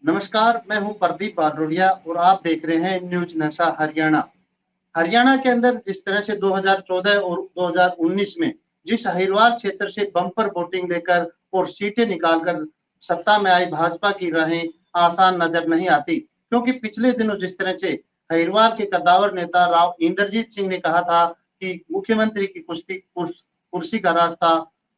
नमस्कार, मैं हूँ प्रदीप बारोड़िया और आप देख रहे हैं न्यूज़ नशा हरियाणा। हरियाणा के अंदर जिस तरह से 2014 और 2019 में जिस अहिरवाल क्षेत्र से बम्पर वोटिंग लेकर और सीटें निकालकर सत्ता में आई भाजपा की राहें आसान नजर नहीं आती, क्योंकि पिछले दिनों जिस तरह से अहिरवाल के कद्दावर नेता राव इंद्रजीत सिंह ने कहा था कि मुख्यमंत्री की कुर्सी का रास्ता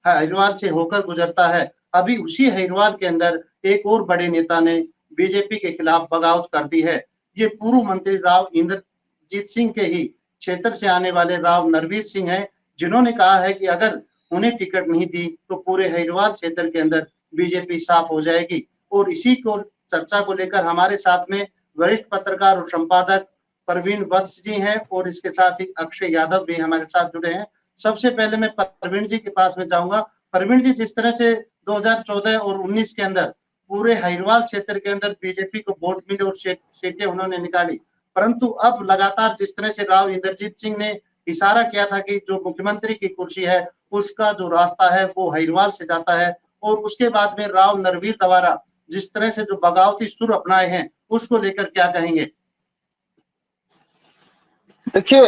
अहिरवाल से होकर गुजरता है। अभी उसी अहिरवाल के अंदर एक और बड़े नेता ने बीजेपी के खिलाफ बगावत कर दी है। ये पूर्व मंत्री राव इंद्रजीत सिंह के ही क्षेत्र से आने वाले राव नरवीर सिंह हैं, जिन्होंने कहा है कि अगर उन्हें टिकट नहीं दी तो पूरे हरिद्वार क्षेत्र के अंदर बीजेपी साफ हो जाएगी। और इसी को चर्चा को लेकर हमारे साथ में वरिष्ठ पत्रकार और संपादक प्रवीण वत्स जी हैं और इसके साथ ही अक्षय यादव भी हमारे साथ जुड़े हैं। सबसे पहले मैं प्रवीण जी के पास में जाऊंगा। प्रवीण जी, जिस तरह से 2014 और 19 के अंदर पूरे हरिद्वार क्षेत्र के अंदर बीजेपी को वोट मिले और सीटें उन्होंने निकाली, परंतु अब लगातार जिस तरह से राव इंद्रजीत सिंह ने इशारा किया था कि जो मुख्यमंत्री की कुर्सी है उसका जो रास्ता है वो हरिद्वार से जाता है, और उसके बाद में राव नरवीर द्वारा जिस तरह से जो बगावती सुर अपनाए हैं उसको लेकर क्या कहेंगे? देखिए,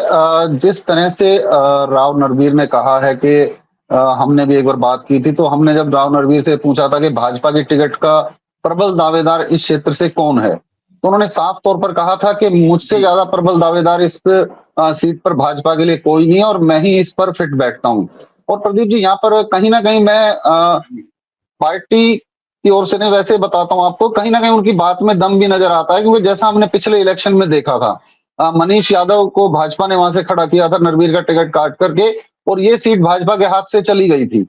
जिस तरह से राव नरवीर ने कहा है कि हमने भी एक बार बात की थी, तो हमने जब राव नरवीर से पूछा था कि भाजपा की टिकट का प्रबल दावेदार इस क्षेत्र से कौन है, तो उन्होंने साफ तौर पर कहा था कि मुझसे जी। ज्यादा प्रबल दावेदार इस सीट पर भाजपा के लिए कोई नहीं है और मैं ही इस पर फिट बैठता हूं। और प्रदीप जी, यहाँ पर कहीं ना कहीं मैं पार्टी की ओर से नहीं, वैसे बताता हूँ आपको, कहीं ना कहीं उनकी बात में दम भी नजर आता है, क्योंकि जैसा हमने पिछले इलेक्शन में देखा था, मनीष यादव को भाजपा ने वहां से खड़ा किया था नरवीर का टिकट काट करके, और ये सीट भाजपा के हाथ से चली गई थी।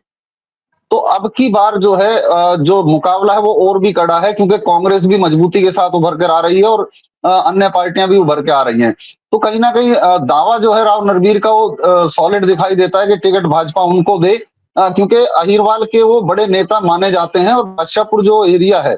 तो अब की बार जो है जो मुकाबला है वो और भी कड़ा है, क्योंकि कांग्रेस भी मजबूती के साथ उभर कर आ रही है और अन्य पार्टियां भी उभर के आ रही हैं। तो कहीं ना कहीं दावा जो है राव नरवीर का वो सॉलिड दिखाई देता है कि टिकट भाजपा उनको दे, क्योंकि अहिरवाल के वो बड़े नेता माने जाते हैं और बादशाहपुर जो एरिया है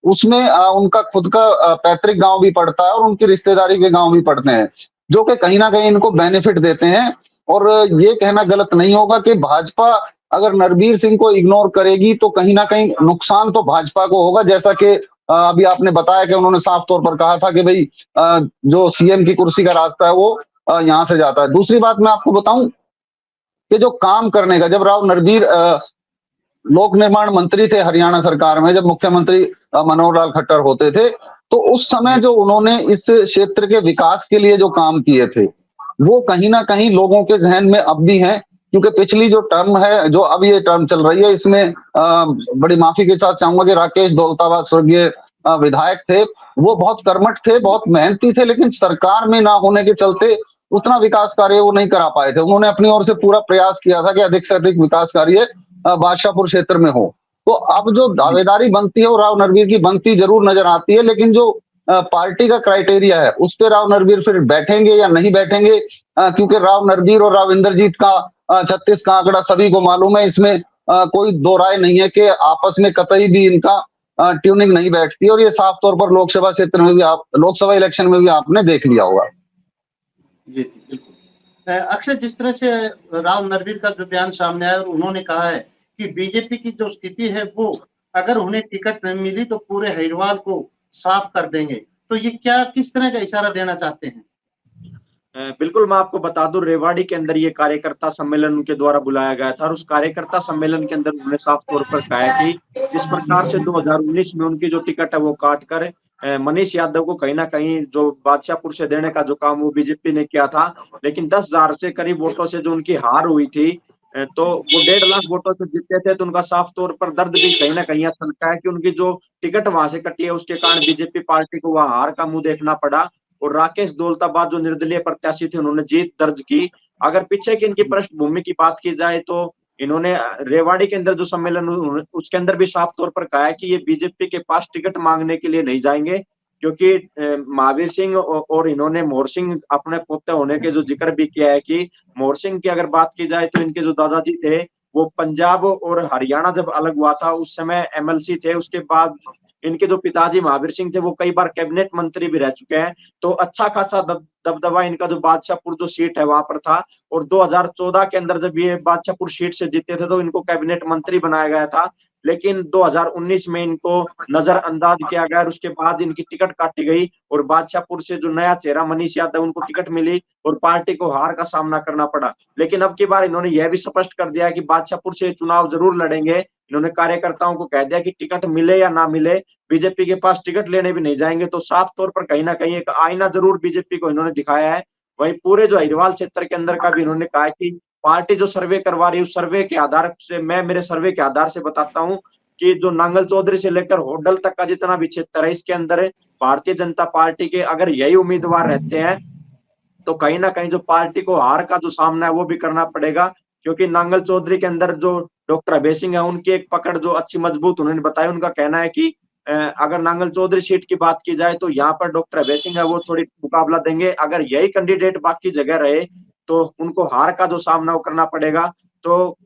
उसमें उनका खुद का पैतृक गांव भी पड़ता है और उनकी रिश्तेदारी के गांव भी पड़ते हैं, जो कि कहीं ना कहीं इनको बेनिफिट देते हैं। और ये कहना गलत नहीं होगा कि भाजपा अगर नरवीर सिंह को इग्नोर करेगी तो कहीं ना कहीं नुकसान तो भाजपा को होगा, जैसा कि अभी आपने बताया कि उन्होंने साफ तौर पर कहा था कि भाई जो सीएम की कुर्सी का रास्ता है वो यहाँ से जाता है। दूसरी बात मैं आपको बताऊं कि जो काम करने का, जब राव नरवीर लोक निर्माण मंत्री थे हरियाणा सरकार में, जब मुख्यमंत्री मनोहर लाल खट्टर होते थे, तो उस समय जो उन्होंने इस क्षेत्र के विकास के लिए जो काम किए थे वो कहीं ना कहीं लोगों के जहन में अब भी हैं। क्योंकि पिछली जो टर्म है, जो अब ये टर्म चल रही है, इसमें बड़ी माफी के साथ चाहूंगा कि राकेश दौलताबाद स्वर्गीय विधायक थे, वो बहुत कर्मठ थे, बहुत मेहनती थे, लेकिन सरकार में ना होने के चलते उतना विकास कार्य वो नहीं करा पाए थे। उन्होंने अपनी ओर से पूरा प्रयास किया था कि अधिक से अधिक विकास कार्य बादशाहपुर क्षेत्र में हो। तो अब जो जी। दावेदारी बनती है वो राव नरवीर की बनती जरूर नजर आती है, लेकिन जो पार्टी का क्राइटेरिया है उस पे राव नरवीर फिर बैठेंगे या नहीं बैठेंगे, क्योंकि राव नरवीर और राव इंद्रजीत का 36 का आंकड़ा सभी को मालूम है, इसमें कोई दो राय नहीं है कि आपस में कतई भी इनका ट्यूनिंग नहीं बैठती, और ये साफ तौर पर लोकसभा क्षेत्र में भी, आप लोकसभा इलेक्शन में भी आपने देख लिया होगा। जी, जी, बिल्कुल। अक्षय, जिस तरह से राव नरवीर का जो बयान सामने आया और उन्होंने कहा है कि बीजेपी की जो स्थिति है वो अगर उन्हें टिकट नहीं मिली तो पूरे हरिद्वार को साफ कर देंगे, तो ये क्या किस तरह का इशारा देना चाहते हैं? बिल्कुल, मैं आपको बता दूं, रेवाड़ी के अंदर ये कार्यकर्ता सम्मेलन उनके द्वारा बुलाया गया था और उस कार्यकर्ता सम्मेलन के अंदर उन्होंने साफ तौर पर कहा है कि जिस प्रकार से 2019 में उनकी जो टिकट है वो काट कर मनीष यादव को कहीं ना कहीं जो बादशाहपुर से देने का जो काम वो बीजेपी ने किया था, लेकिन 10,000 से करीब वोटों से जो उनकी हार हुई थी, तो वो 1.5 लाख वोटों से जीते थे, तो उनका साफ तौर पर दर्द भी कहीं ना कहीं ऐसा लगता है कि उनकी जो टिकट वहां से कटी है उसके कारण बीजेपी पार्टी को वहां हार का मुंह देखना पड़ा। और राकेश दौलताबाद जो निर्दलीय प्रत्याशी थे उन्होंने जीत दर्ज की। अगर पीछे की इनकी पृष्ठभूमि की बात की जाए तो इन्होंने रेवाड़ी के अंदर जो सम्मेलन उसके अंदर भी साफ तौर पर कहा है कि ये बीजेपी के पास टिकट मांगने के लिए नहीं जाएंगे, क्योंकि महावीर सिंह और इन्होंने मोहर सिंह अपने पोते होने के जो जिक्र भी किया है कि मोहर सिंह की अगर बात की जाए तो इनके जो दादाजी थे वो पंजाब और हरियाणा जब अलग हुआ था उस समय एमएलसी थे, उसके बाद इनके जो पिताजी महावीर सिंह थे वो कई बार कैबिनेट मंत्री भी रह चुके हैं, तो अच्छा खासा दबदबा इनका जो बादशाहपुर जो सीट है वहां पर था। और 2014 के अंदर जब ये बादशाहपुर सीट से जीते थे तो इनको कैबिनेट मंत्री बनाया गया था, लेकिन 2019 में इनको नजरअंदाज किया गया और उसके बाद इनकी टिकट काटी गई और बादशाहपुर से जो नया चेहरा मनीष यादव उनको टिकट मिली और पार्टी को हार का सामना करना पड़ा। लेकिन अब की बार इन्होंने यह भी स्पष्ट कर दिया कि बादशाहपुर से चुनाव जरूर लड़ेंगे। इन्होंने कार्यकर्ताओं को कह दिया कि टिकट मिले या ना मिले, बीजेपी के पास टिकट लेने भी नहीं जाएंगे। तो साफ तौर पर कहीं ना कहीं एक आईना जरूर बीजेपी को इन्होंने दिखाया है। वही पूरे जो अहिरवाल क्षेत्र के अंदर का भी इन्होंने कहा कि पार्टी जो सर्वे करवा रही है उस सर्वे के आधार से, मैं मेरे सर्वे के आधार से बताता हूं कि जो नांगल चौधरी से लेकर होडल तक का जितना भी क्षेत्र है इसके अंदर भारतीय जनता पार्टी के अगर यही उम्मीदवार रहते हैं तो कहीं ना कहीं जो पार्टी को हार का जो सामना है वो भी करना पड़ेगा। क्योंकि नांगल चौधरी के अंदर जो डॉक्टर अभय सिंह है उनकी एक पकड़ जो अच्छी मजबूत उन्होंने बताया। उनका कहना है कि अगर नांगल चौधरी सीट की बात की जाए तो यहाँ पर डॉक्टर अभय सिंह है वो थोड़ी मुकाबला देंगे। अगर यही कैंडिडेट बाकी जगह रहे तो उनको हार का जो सामना करना पड़ेगा। तो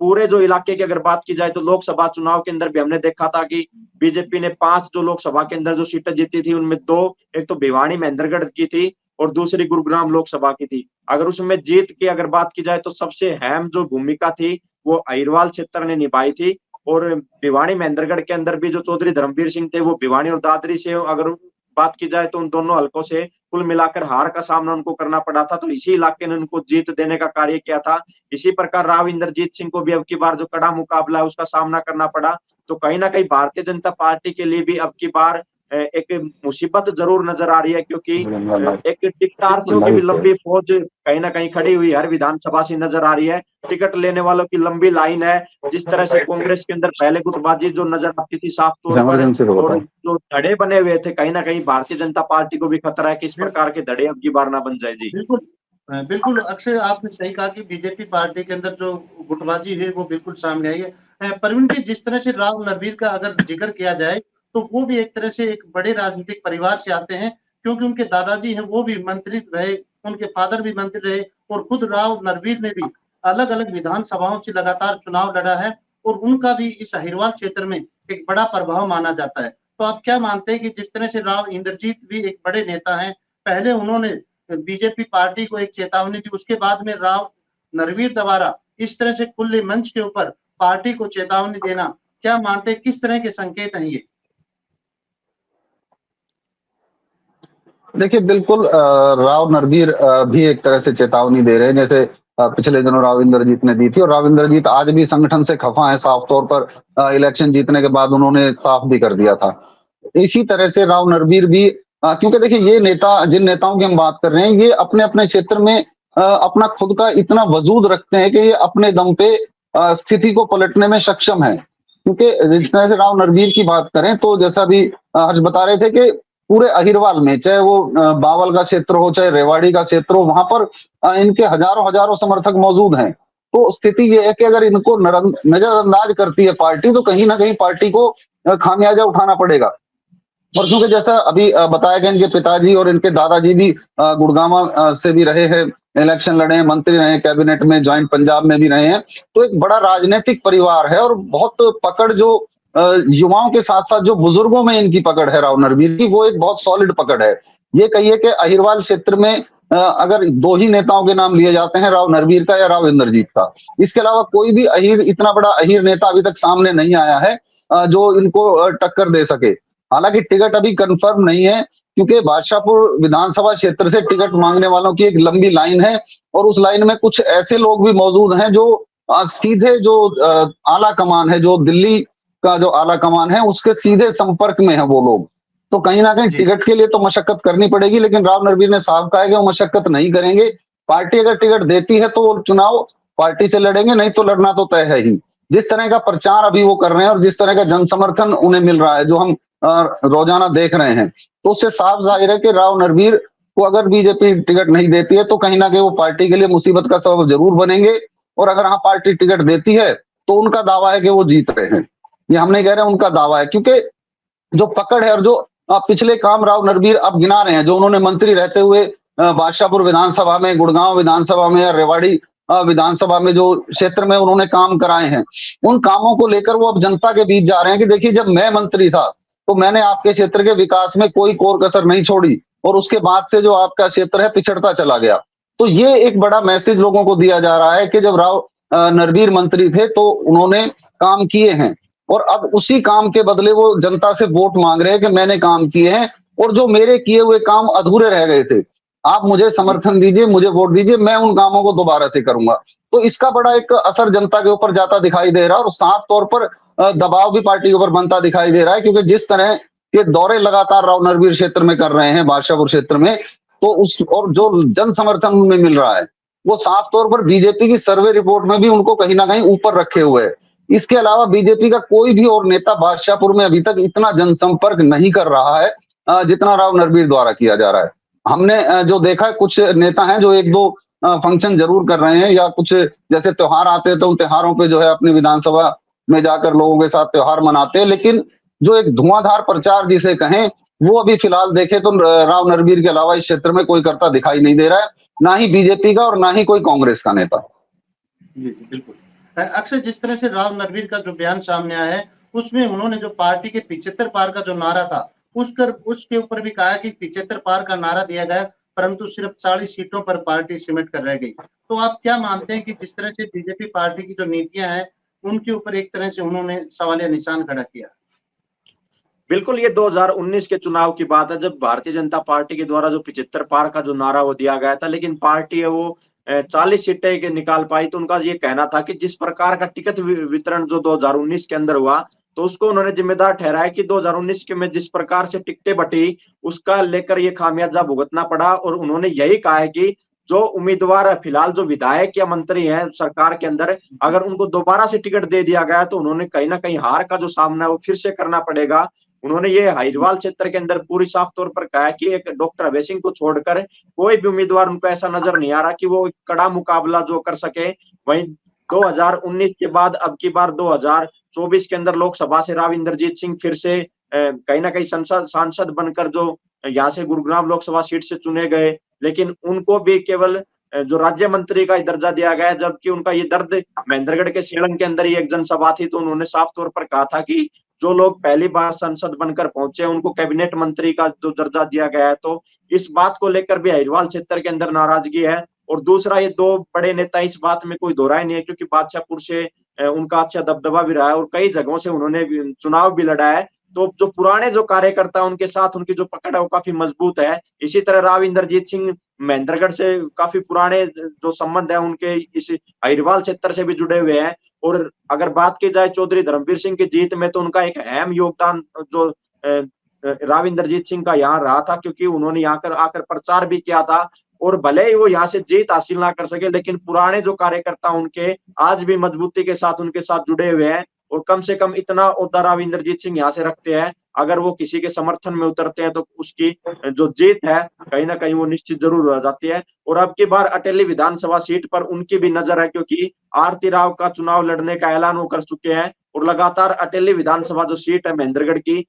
पूरे जो इलाके की अगर बात की जाए तो लोकसभा चुनाव के अंदर भी हमने देखा था कि बीजेपी ने 5 जो लोकसभा के अंदर जो सीटें जीती थी उनमें 2, एक तो भिवानी महेंद्रगढ़ की थी और दूसरी गुरुग्राम लोकसभा की थी। अगर उसमें जीत की अगर बात की जाए तो सबसे अहम जो भूमिका थी वो अहिरवाल क्षेत्र ने निभाई थी। और भिवानी महेंद्रगढ़ के अंदर भी जो चौधरी धर्मवीर सिंह थे वो भिवानी और दादरी से अगर बात की जाए तो उन दोनों हलकों से कुल मिलाकर हार का सामना उनको करना पड़ा था। तो इसी इलाके ने उनको जीत देने का कार्य किया था। इसी प्रकार राव इंद्रजीत सिंह को भी अब की बार जो कड़ा मुकाबला है उसका सामना करना पड़ा। तो कहीं ना कहीं भारतीय जनता पार्टी के लिए भी अब की बार एक मुसीबत जरूर नजर आ रही है, क्योंकि एक टिकटार्थियों की भी लंबी फौज कहीं ना कहीं खड़ी हुई हर विधानसभा से नजर आ रही है। टिकट लेने वालों की लंबी लाइन है। जिस तरह से कांग्रेस के अंदर पहले गुटबाजी जो नजर आती थी साफ तौर पर और जो धड़े बने हुए थे, कहीं ना कहीं भारतीय जनता पार्टी को भी खतरा है कि इस प्रकार के धड़े अब की बार ना बन जाए। जी बिल्कुल बिल्कुल अक्षय, आपने सही कहा कि बीजेपी पार्टी के अंदर जो गुटबाजी है वो बिल्कुल सामने आई है। प्रवीण जी, जिस तरह से राव नरवीर का अगर जिक्र किया जाए तो वो भी एक तरह से एक बड़े राजनीतिक परिवार से आते हैं, क्योंकि उनके दादाजी हैं वो भी मंत्री रहे, उनके फादर भी मंत्री रहे और खुद राव नरवीर ने भी अलग अलग विधानसभाओं से लगातार चुनाव लड़ा है और उनका भी इस अहिरवाल क्षेत्र में एक बड़ा प्रभाव माना जाता है। तो आप क्या मानते हैं कि जिस तरह से राव इंद्रजीत भी एक बड़े नेता हैं, पहले उन्होंने बीजेपी पार्टी को एक चेतावनी दी, उसके बाद में राव नरवीर द्वारा इस तरह से खुले मंच के ऊपर पार्टी को चेतावनी देना, क्या मानते हैं किस तरह के संकेत हैं ये? देखिए, बिल्कुल राव नरवीर भी एक तरह से चेतावनी दे रहे हैं, जैसे पिछले दिनों राव इंद्रजीत ने दी थी। और राव इंद्रजीत आज भी संगठन से खफा है, साफ तौर पर इलेक्शन जीतने के बाद उन्होंने साफ भी कर दिया था। इसी तरह से राव नरवीर भी, क्योंकि देखिए ये नेता, जिन नेताओं की हम बात कर रहे हैं, ये अपने अपने क्षेत्र में अपना खुद का इतना वजूद रखते हैं कि ये अपने दम पे स्थिति को पलटने में सक्षम है। क्योंकि जिस तरह से राव नरवीर की बात करें तो जैसा भी हर्ष बता रहे थे कि पूरे अहिरवाल में, चाहे वो बावल का क्षेत्र हो चाहे रेवाड़ी का क्षेत्र हो, वहां पर इनके हजारों हजारों समर्थक मौजूद हैं। तो स्थिति ये है कि अगर इनको नजरअंदाज करती है पार्टी तो कहीं ना कहीं पार्टी को खामियाजा उठाना पड़ेगा। और क्योंकि जैसा अभी बताया गया, इनके पिताजी और इनके दादाजी भी गुड़गांव से भी रहे हैं, इलेक्शन लड़े हैं, मंत्री रहे हैं, कैबिनेट में, ज्वाइंट पंजाब में भी रहे हैं। तो एक बड़ा राजनीतिक परिवार है और बहुत पकड़ जो युवाओं के साथ साथ जो बुजुर्गों में इनकी पकड़ है राव नरवीर की, वो एक बहुत सॉलिड पकड़ है। ये कहिए कि अहिरवाल क्षेत्र में अगर 2 ही नेताओं के नाम लिए जाते हैं, राव नरवीर का या राव इंद्रजीत का, इसके अलावा कोई भी इतना बड़ा अहिर नेता अभी तक सामने नहीं आया है जो इनको टक्कर दे सके। हालांकि टिकट अभी कंफर्म नहीं है, क्योंकि बादशाहपुर विधानसभा क्षेत्र से टिकट मांगने वालों की एक लंबी लाइन है और उस लाइन में कुछ ऐसे लोग भी मौजूद हैं जो सीधे जो आला कमान है, जो दिल्ली का जो आला कमान है उसके सीधे संपर्क में है वो लोग। तो कहीं ना कहीं टिकट के लिए तो मशक्कत करनी पड़ेगी, लेकिन राव नरवीर ने साफ कहा है कि वो मशक्कत नहीं करेंगे। पार्टी अगर टिकट देती है तो वो चुनाव पार्टी से लड़ेंगे, नहीं तो लड़ना तो तय है ही। जिस तरह का प्रचार अभी वो कर रहे हैं और जिस तरह का जन समर्थन उन्हें मिल रहा है, जो हम रोजाना देख रहे हैं, तो उससे साफ जाहिर है कि राव नरवीर को अगर बीजेपी टिकट नहीं देती है तो कहीं ना कहीं वो पार्टी के लिए मुसीबत का सबब जरूर बनेंगे। और अगर हाँ पार्टी टिकट देती है तो उनका दावा है कि वो जीत रहे हैं। ये हम नहीं कह रहे हैं, उनका दावा है, क्योंकि जो पकड़ है और जो पिछले काम राव नरवीर अब गिना रहे हैं, जो उन्होंने मंत्री रहते हुए बादशाहपुर विधानसभा में, गुड़गांव विधानसभा में या रेवाड़ी विधानसभा में जो क्षेत्र में उन्होंने काम कराए हैं, उन कामों को लेकर वो अब जनता के बीच जा रहे हैं कि देखिए जब मैं मंत्री था तो मैंने आपके क्षेत्र के विकास में कोई कोर कसर नहीं छोड़ी और उसके बाद से जो आपका क्षेत्र है पिछड़ता चला गया। तो ये एक बड़ा मैसेज लोगों को दिया जा रहा है कि जब राव नरवीर मंत्री थे तो उन्होंने काम किए हैं और अब उसी काम के बदले वो जनता से वोट मांग रहे हैं कि मैंने काम किए हैं और जो मेरे किए हुए काम अधूरे रह गए थे, आप मुझे समर्थन दीजिए, मुझे वोट दीजिए, मैं उन कामों को दोबारा से करूंगा। तो इसका बड़ा एक असर जनता के ऊपर जाता दिखाई दे रहा है और साफ तौर पर दबाव भी पार्टी के ऊपर बनता दिखाई दे रहा है, क्योंकि जिस तरह के दौरे लगातार राव नरवीर क्षेत्र में कर रहे हैं, बादशाहपुर क्षेत्र में, तो उस और जो जन समर्थन उनमें मिल रहा है वो साफ तौर पर बीजेपी की सर्वे रिपोर्ट में भी उनको कहीं ना कहीं ऊपर रखे हुए है। इसके अलावा बीजेपी का कोई भी और नेता बादशाहपुर में अभी तक इतना जनसंपर्क नहीं कर रहा है जितना राव नरवीर द्वारा किया जा रहा है। हमने जो देखा है, कुछ नेता हैं जो एक दो फंक्शन जरूर कर रहे हैं या कुछ जैसे त्योहार आते हैं तो उन त्योहारों पे जो है अपनी विधानसभा में जाकर लोगों के साथ त्योहार मनाते हैं, लेकिन जो एक धुआंधार प्रचार जिसे कहें वो अभी फिलहाल देखे तो राव नरवीर के अलावा इस क्षेत्र में कोई करता दिखाई नहीं दे रहा है, ना ही बीजेपी का और ना ही कोई कांग्रेस का नेता। जी बिल्कुल। अक्सर जिस तरह से राव नरवीर का जो बयान सामने आया है उसमें उन्होंने जो पार्टी के 75 पार का जो नारा था उसके ऊपर भी कहा कि 75 पार का नारा दिया गया परंतु सिर्फ 40 सीटों पर पार्टी सिमट कर रह गई। तो आप क्या मानते हैं कि जिस तरह से बीजेपी पार्टी की जो नीतियां हैं उनके ऊपर एक तरह से उन्होंने सवालिया निशान खड़ा किया? बिल्कुल, ये 2019 के चुनाव की बात है जब भारतीय जनता पार्टी के द्वारा जो 75 पार का जो नारा वो दिया गया था, लेकिन पार्टी है वो 40 सीटें के निकाल पाई। तो उनका ये कहना था कि जिस प्रकार का टिकट वितरण जो 2019 के अंदर हुआ तो उसको उन्होंने जिम्मेदार ठहराया कि 2019 के में जिस प्रकार से टिकटें बटी उसका लेकर ये खामियाजा भुगतना पड़ा। और उन्होंने यही कहा है कि जो उम्मीदवार फिलहाल जो विधायक या मंत्री हैं सरकार के अंदर, अगर उनको दोबारा से टिकट दे दिया गया तो उन्होंने कहीं ना कहीं हार का जो सामना है वो फिर से करना पड़ेगा। उन्होंने ये हाइरवाल क्षेत्र के अंदर पूरी साफ तौर पर कहा कि एक डॉक्टर अभय सिंह को छोड़कर कोई भी उम्मीदवार उनको ऐसा नजर नहीं आ रहा कि वो कड़ा मुकाबला जो कर सके। वहीं 2019 के बाद अब की बार 2024 के अंदर लोकसभा से राव इंद्रजीत सिंह फिर से कहीं ना कहीं सांसद बनकर जो यहाँ से गुरुग्राम लोकसभा सीट से चुने गए, लेकिन उनको भी केवल जो राज्य मंत्री का दर्जा दिया गया, जबकि उनका ये दर्द महेंद्रगढ़ के सेलंग के अंदर ही एक जनसभा थी। तो उन्होंने साफ तौर पर कहा था कि जो लोग पहली बार संसद बनकर पहुंचे उनको कैबिनेट मंत्री का जो दर्जा दिया गया है। तो इस बात को लेकर भी अहिरवाल क्षेत्र के अंदर नाराजगी है। और दूसरा, ये दो बड़े नेता इस बात में कोई दोहराई नहीं है क्योंकि बादशाहपुर से उनका अच्छा दबदबा भी रहा है और कई जगहों से उन्होंने चुनाव भी लड़ा है। तो जो पुराने जो कार्यकर्ता उनके साथ उनकी जो पकड़ है वो काफी मजबूत है। इसी तरह राव इंद्रजीत सिंह महेंद्रगढ़ से काफी पुराने जो संबंध है उनके इस अहिरवाल क्षेत्र से भी जुड़े हुए हैं। और अगर बात की जाए चौधरी धर्मवीर सिंह की जीत में तो उनका एक अहम योगदान जो राव इंद्रजीत सिंह का यहाँ रहा था, क्योंकि उन्होंने यहाँ आकर प्रचार भी किया था। और भले ही वो यहाँ से जीत हासिल ना कर सके, लेकिन पुराने जो कार्यकर्ता उनके आज भी मजबूती के साथ उनके साथ जुड़े हुए हैं। और कम से कम इतना ओहदा राव इंद्रजीत सिंह यहाँ से रखते हैं, अगर वो किसी के समर्थन में उतरते हैं तो उसकी जो जीत है कहीं ना कहीं वो निश्चित जरूर हो जाती है। और अब की बार अटेली विधानसभा सीट पर उनकी भी नजर है, क्योंकि आरती राव का चुनाव लड़ने का ऐलान वो कर चुके हैं। और लगातार अटेली विधानसभा जो सीट है महेंद्रगढ़ की,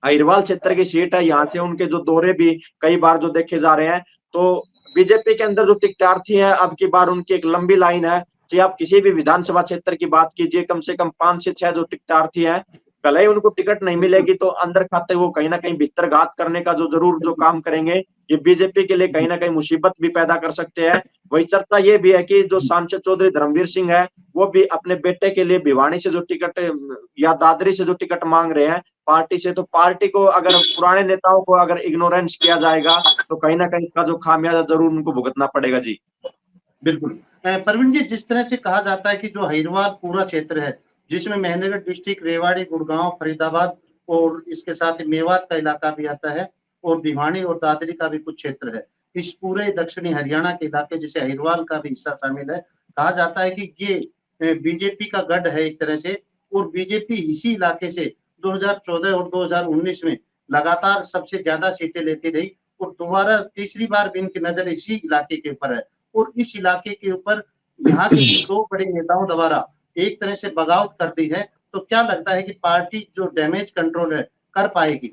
अहिरवाल क्षेत्र की सीट है, यहाँ से उनके जो दौरे भी कई बार जो देखे जा रहे हैं। तो बीजेपी के अंदर जो टिकटार्थी है अब की बार उनकी एक लंबी लाइन है। चाहे आप किसी भी विधानसभा क्षेत्र की बात कीजिए, कम से कम 5 से 6 जो टिकटार्थी हैं, भले ही उनको टिकट नहीं मिलेगी तो अंदर खाते वो कहीं ना कहीं भीतरघात करने का जो जरूर जो काम करेंगे, ये बीजेपी के लिए कहीं ना कहीं मुसीबत भी पैदा कर सकते हैं। वही चर्चा ये भी है कि जो सांसद चौधरी धर्मवीर सिंह है वो भी अपने बेटे के लिए भिवानी से जो टिकट या दादरी से जो टिकट मांग रहे हैं पार्टी से, तो पार्टी को अगर पुराने नेताओं को अगर इग्नोरेंस किया जाएगा तो कहीं ना कहीं इसका जो खामियाजा जरूर उनको भुगतना पड़ेगा। जी बिल्कुल। प्रवीण जी, जिस तरह से कहा जाता है कि जो अहिरवाल पूरा क्षेत्र है जिसमें महेंद्रगढ़ डिस्ट्रिक्ट, रेवाड़ी, गुड़गांव, फरीदाबाद और इसके साथ मेवात का इलाका भी आता है और भिवानी और दादरी का भी कुछ क्षेत्र है, इस पूरे दक्षिणी हरियाणा के इलाके जिसे अहिरवाल का भी हिस्सा शामिल है, कहा जाता है कि ये बीजेपी का गढ़ है एक तरह से। और बीजेपी इसी इलाके से 2014 और 2019 में लगातार सबसे ज्यादा सीटें लेती रही और दोबारा तीसरी बार भी इनकी नजर इसी इलाके के ऊपर है। और इस इलाके के ऊपर यहाँ के दो बड़े नेताओं द्वारा एक तरह से बगावत कर दी है। तो क्या लगता है कि पार्टी जो डैमेज कंट्रोल है कर पाएगी?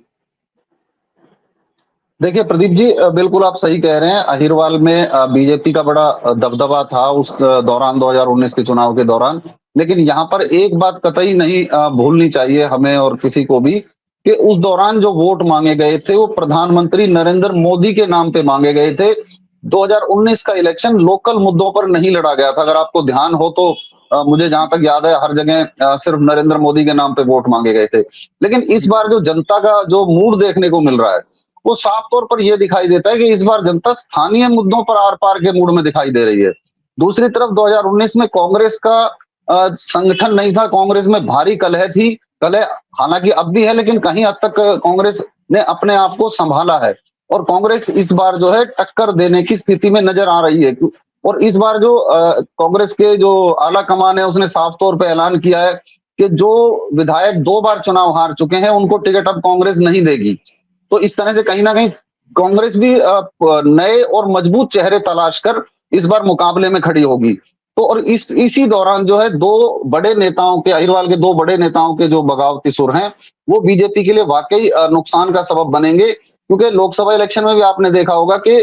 देखिए प्रदीप जी, बिल्कुल आप सही कह रहे हैं। अहिरवाल में बीजेपी का बड़ा दबदबा था उस दौरान 2019 के चुनाव के दौरान, लेकिन यहाँ पर एक बात कतई नहीं भूलनी चाहिए हमें और किसी को भी कि उस दौरान जो वोट मांगे गए थे वो प्रधानमंत्री नरेंद्र मोदी के नाम पे मांगे गए थे। 2019 का इलेक्शन लोकल मुद्दों पर नहीं लड़ा गया था। अगर आपको ध्यान हो तो मुझे जहां तक याद है हर जगह सिर्फ नरेंद्र मोदी के नाम पे वोट मांगे गए थे। लेकिन इस बार जो जनता का जो मूड देखने को मिल रहा है वो साफ तौर पर यह दिखाई देता है कि इस बार जनता स्थानीय मुद्दों पर आर पार के मूड में दिखाई दे रही है। दूसरी तरफ 2019 में कांग्रेस का संगठन नहीं था, कांग्रेस में भारी कलह थी। कलह हालांकि अब भी है, लेकिन कहीं हद तक कांग्रेस ने अपने आप को संभाला है और कांग्रेस इस बार जो है टक्कर देने की स्थिति में नजर आ रही है। और इस बार जो कांग्रेस के जो आला कमान है उसने साफ तौर पर ऐलान किया है कि जो विधायक 2 बार चुनाव हार चुके हैं उनको टिकट अब कांग्रेस नहीं देगी। तो इस तरह से कहीं ना कहीं कांग्रेस भी नए और मजबूत चेहरे तलाश कर इस बार मुकाबले में खड़ी होगी। तो और इसी दौरान जो है 2 बड़े नेताओं के, अहिरवाल के 2 बड़े नेताओं के जो बगावती सुर हैं वो बीजेपी के लिए वाकई नुकसान का सबब बनेंगे। क्योंकि लोकसभा इलेक्शन में भी आपने देखा होगा कि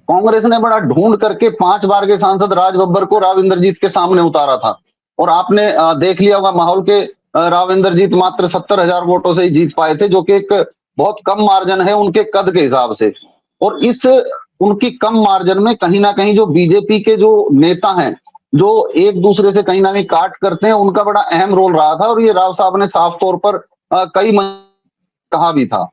कांग्रेस ने बड़ा ढूंढ करके 5 बार के सांसद राज बब्बर को राव इंद्रजीत के सामने उतारा था और आपने देख लिया होगा माहौल के राव इंद्रजीत मात्र 70,000 वोटों से ही जीत पाए थे, जो कि एक बहुत कम मार्जिन है उनके कद के हिसाब से। और इस उनकी कम मार्जिन में कहीं ना कहीं जो बीजेपी के जो नेता हैं जो एक दूसरे से कहीं ना कहीं काट करते हैं उनका बड़ा अहम रोल रहा था और ये राव साहब ने साफ तौर पर कई कहा भी था।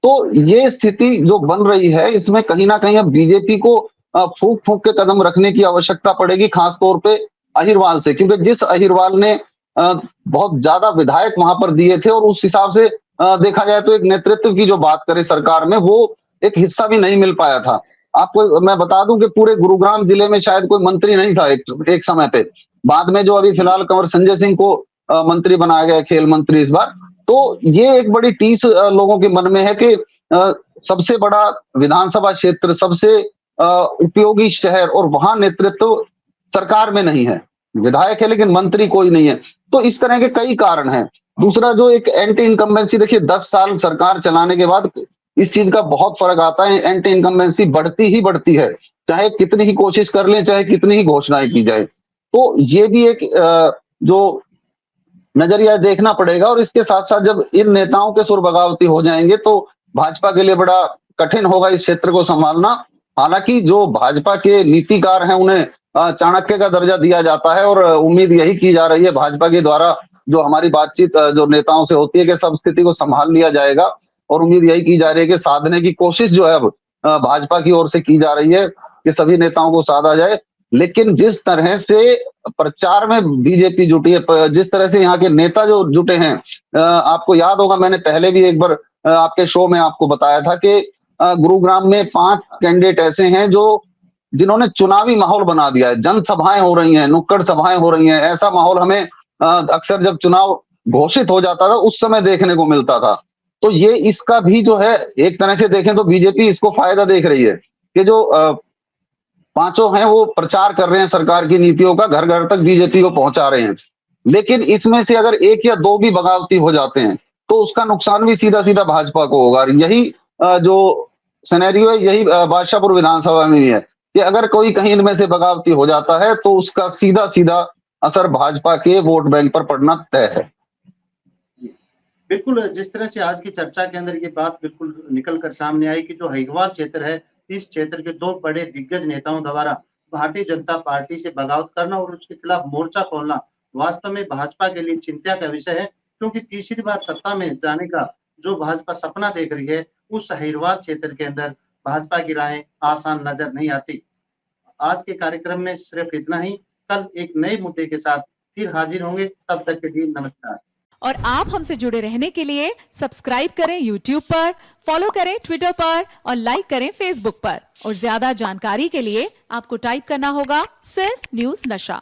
तो ये स्थिति जो बन रही है इसमें कहीं ना कहीं अब बीजेपी को फूंक फूंक के कदम रखने की आवश्यकता पड़ेगी, खासतौर पे अहिरवाल से, क्योंकि जिस अहिरवाल ने बहुत ज्यादा विधायक वहां पर दिए थे और उस हिसाब से देखा जाए तो एक नेतृत्व की जो बात करें सरकार में वो एक हिस्सा भी नहीं मिल पाया था। आपको मैं बता दूं कि पूरे गुरुग्राम जिले में शायद कोई मंत्री नहीं था एक समय पे। बाद में जो अभी फिलहाल कंवर संजय सिंह को मंत्री बनाया गया, खेल मंत्री इस बार। तो ये एक बड़ी टीस लोगों के मन में है कि सबसे बड़ा विधानसभा क्षेत्र, सबसे उपयोगी शहर और वहां नेतृत्व सरकार में नहीं है, विधायक है लेकिन मंत्री कोई नहीं है। तो इस तरह के कई कारण हैं। दूसरा जो एक एंटी इनकम्बेंसी, देखिए 10 साल सरकार चलाने के बाद इस चीज का बहुत फर्क आता है। एंटी इनकम्बेंसी बढ़ती ही बढ़ती है, चाहे कितनी ही कोशिश कर लें, चाहे कितनी ही घोषणाएं की जाए। तो ये भी एक जो नजरिया देखना पड़ेगा। और इसके साथ साथ जब इन नेताओं के सुर बगावती हो जाएंगे तो भाजपा के लिए बड़ा कठिन होगा इस क्षेत्र को संभालना। हालांकि जो भाजपा के नीतिकार हैं उन्हें चाणक्य का दर्जा दिया जाता है और उम्मीद यही की जा रही है भाजपा के द्वारा, जो हमारी बातचीत जो नेताओं से होती है, कि सब स्थिति को संभाल लिया जाएगा। और उम्मीद यही की जा रही है कि साधने की कोशिश जो है अब भाजपा की ओर से की जा रही है कि सभी नेताओं को साधा जाए। लेकिन जिस तरह से प्रचार में बीजेपी जुटी है, जिस तरह से यहाँ के नेता जो जुटे हैं, आपको याद होगा मैंने पहले भी एक बार आपके शो में आपको बताया था कि गुरुग्राम में 5 कैंडिडेट ऐसे हैं जो जिन्होंने चुनावी माहौल बना दिया है। जनसभाएं हो रही हैं, नुक्कड़ सभाएं हो रही हैं। ऐसा माहौल हमें अक्सर जब चुनाव घोषित हो जाता था उस समय देखने को मिलता था। तो ये इसका भी जो है एक तरह से देखें तो बीजेपी इसको फायदा देख रही है कि जो 5 हैं वो प्रचार कर रहे हैं सरकार की नीतियों का, घर घर तक बीजेपी को पहुंचा रहे हैं। लेकिन इसमें से अगर 1 या 2 भी बगावती हो जाते हैं तो उसका नुकसान भी सीधा सीधा भाजपा को होगा। यही जो सिनेरियो है यही बादशाहपुर विधानसभा में भी है कि अगर कोई कहीं इनमें से बगावती हो जाता है तो उसका सीधा सीधा असर भाजपा के वोट बैंक पर पड़ना तय है। बिल्कुल, जिस तरह से आज की चर्चा के अंदर ये बात बिल्कुल निकल कर सामने आई कि जो अहिरवाल क्षेत्र है, इस क्षेत्र के 2 बड़े दिग्गज नेताओं द्वारा भारतीय जनता पार्टी से बगावत करना और उसके खिलाफ मोर्चा खोलना वास्तव में भाजपा के लिए चिंता का विषय है। क्योंकि तीसरी बार सत्ता में जाने का जो भाजपा सपना देख रही है, उस अहिरवाल क्षेत्र के अंदर भाजपा की राहें आसान नजर नहीं आती। आज के कार्यक्रम में सिर्फ इतना ही। कल एक नए मुद्दे के साथ फिर हाजिर होंगे। तब तक के लिए नमस्कार। और आप हमसे जुड़े रहने के लिए सब्सक्राइब करें YouTube पर, फॉलो करें Twitter पर और लाइक करें Facebook पर। और ज्यादा जानकारी के लिए आपको टाइप करना होगा सिर्फ न्यूज़ नशा।